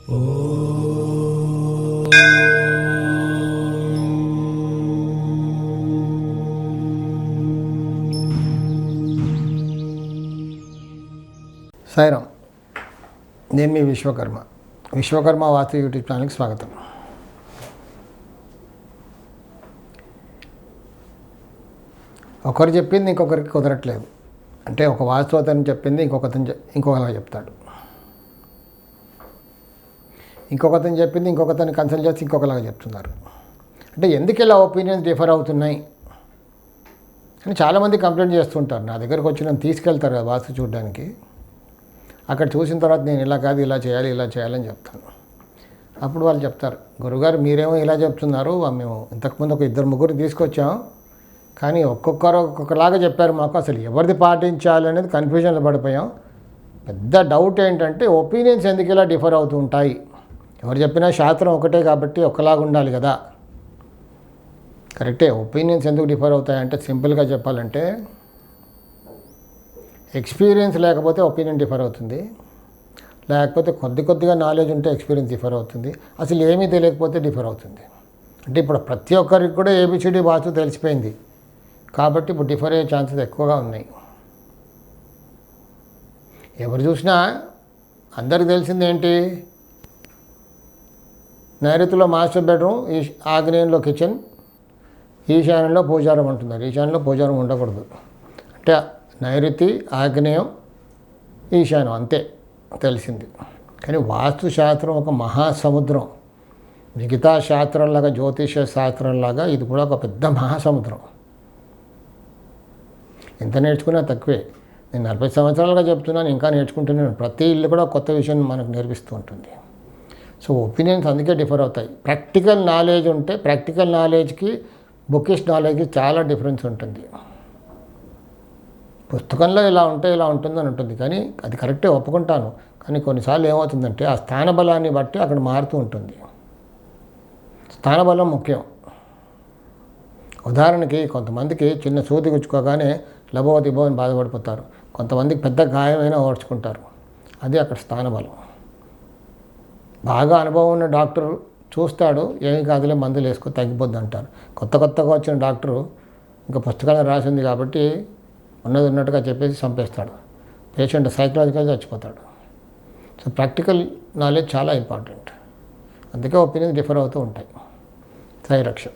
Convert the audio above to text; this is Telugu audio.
సాయిరామ్. నేను మీ విశ్వకర్మ వాస్తు యూట్యూబ్ ఛానల్కి స్వాగతం. ఒకరు చెప్పింది ఇంకొకరికి కుదరట్లేదు. అంటే ఒక వాస్తు అతను చెప్పింది ఇంకొకలా చెప్తాడు, ఇంకొకతను చెప్పింది ఇంకొకతను కన్సల్ట్ చేసి ఇంకొకలాగా చెప్తున్నారు. అంటే ఎందుకు ఇలా ఒపీనియన్స్ డిఫర్ అవుతున్నాయి అని చాలామంది కంప్లైంట్ చేస్తుంటారు. నా దగ్గరకు వచ్చి నన్ను తీసుకెళ్తారు కదా వాస్తు చూడడానికి. అక్కడ చూసిన తర్వాత నేను ఇలా కాదు, ఇలా చేయాలని చెప్తాను. అప్పుడు వాళ్ళు చెప్తారు, గురుగారు మీరేమో ఇలా చెప్తున్నారు, మేము ఇంతకుముందు ఒక 2-3 తీసుకొచ్చాం, కానీ ఒక్కొక్కరు ఒక్కొక్కలాగా చెప్పారు, మాకు అసలు ఎవరిది పాటించాలి అనేది కన్ఫ్యూజన్లో పడిపోయాం. పెద్ద డౌట్ ఏంటంటే ఒపీనియన్స్ ఎందుకు ఇలా డిఫర్ అవుతూ ఉంటాయి? ఎవరు చెప్పినా శాస్త్రం ఒకటే కాబట్టి ఒకలాగా ఉండాలి కదా. కరెక్టే. ఒపీనియన్స్ ఎందుకు డిఫర్ అవుతాయంటే సింపుల్గా చెప్పాలంటే ఎక్స్పీరియన్స్ లేకపోతే ఒపీనియన్ డిఫర్ అవుతుంది, లేకపోతే కొద్దిగా నాలెడ్జ్ ఉంటే ఎక్స్పీరియన్స్ డిఫర్ అవుతుంది, అసలు ఏమీ తెలియకపోతే డిఫర్ అవుతుంది. అంటే ఇప్పుడు ప్రతి ఒక్కరికి కూడా ఏబిసిడి వాస్తు తెలిసిపోయింది కాబట్టి ఇప్పుడు డిఫర్ అయ్యే ఛాన్సెస్ ఎక్కువగా ఉన్నాయి. ఎవరు చూసినా అందరికి తెలిసింది ఏంటి? నైరుతిలో మాస్టర్ బెడ్రూమ్, ఆగ్నేయంలో కిచెన్, ఈశాన్యంలో పూజారం అంటున్నారు. ఈశాన్యంలో పూజారం ఉండకూడదు. అంటే నైరుతి, ఆగ్నేయం, ఈశాన్యం అంతే తెలిసింది. కానీ వాస్తు శాస్త్రం ఒక మహాసముద్రం. మిగతా శాస్త్రంలాగా, జ్యోతిష శాస్త్రంలాగా ఇది కూడా ఒక పెద్ద మహాసముద్రం. ఎంత నేర్చుకున్నా తక్కువే. నేను 40 సంవత్సరాలుగా చెప్తున్నాను, ఇంకా నేర్చుకుంటున్నాను. ప్రతి ఇల్లు కూడా కొత్త విషయం మనకు నేర్పిస్తూ ఉంటుంది. సో ఒపీనియన్స్ అందుకే డిఫర్ అవుతాయి. ప్రాక్టికల్ నాలెడ్జ్ ఉంటే, ప్రాక్టికల్ నాలెడ్జ్కి బుకిష్ నాలెడ్జ్కి చాలా డిఫరెన్స్ ఉంటుంది. పుస్తకంలో ఇలా ఉంటే ఇలా ఉంటుందని ఉంటుంది, కానీ అది కరెక్టే, ఒప్పుకుంటాను. కానీ కొన్నిసార్లు ఏమవుతుందంటే ఆ స్థానబలాన్ని బట్టి అక్కడ మారుతూ ఉంటుంది. స్థానబలం ముఖ్యం. ఉదాహరణకి కొంతమందికి చిన్న సూది గుచ్చుకోగానే లబోదిబో అని బాధపడిపోతారు, కొంతమందికి పెద్ద గాయమైనా ఓడ్చుకుంటారు. అది అక్కడ స్థానబలం. బాగా అనుభవం ఉన్న డాక్టర్ చూస్తాడు, ఏమి కాదులే మందులు వేసుకో తగ్గిపోద్ది అంటారు. కొత్తగా వచ్చిన డాక్టరు ఇంకా పుస్తకాలు రాసింది కాబట్టి ఉన్నట్టుగా చెప్పేసి చంపేస్తాడు. పేషెంట్ సైకలాజికల్గా చచ్చిపోతాడు. సో ప్రాక్టికల్ నాలెడ్జ్ చాలా ఇంపార్టెంట్. అందుకే ఒపీనియన్స్ డిఫర్ అవుతూ ఉంటాయి. సాయి రక్ష.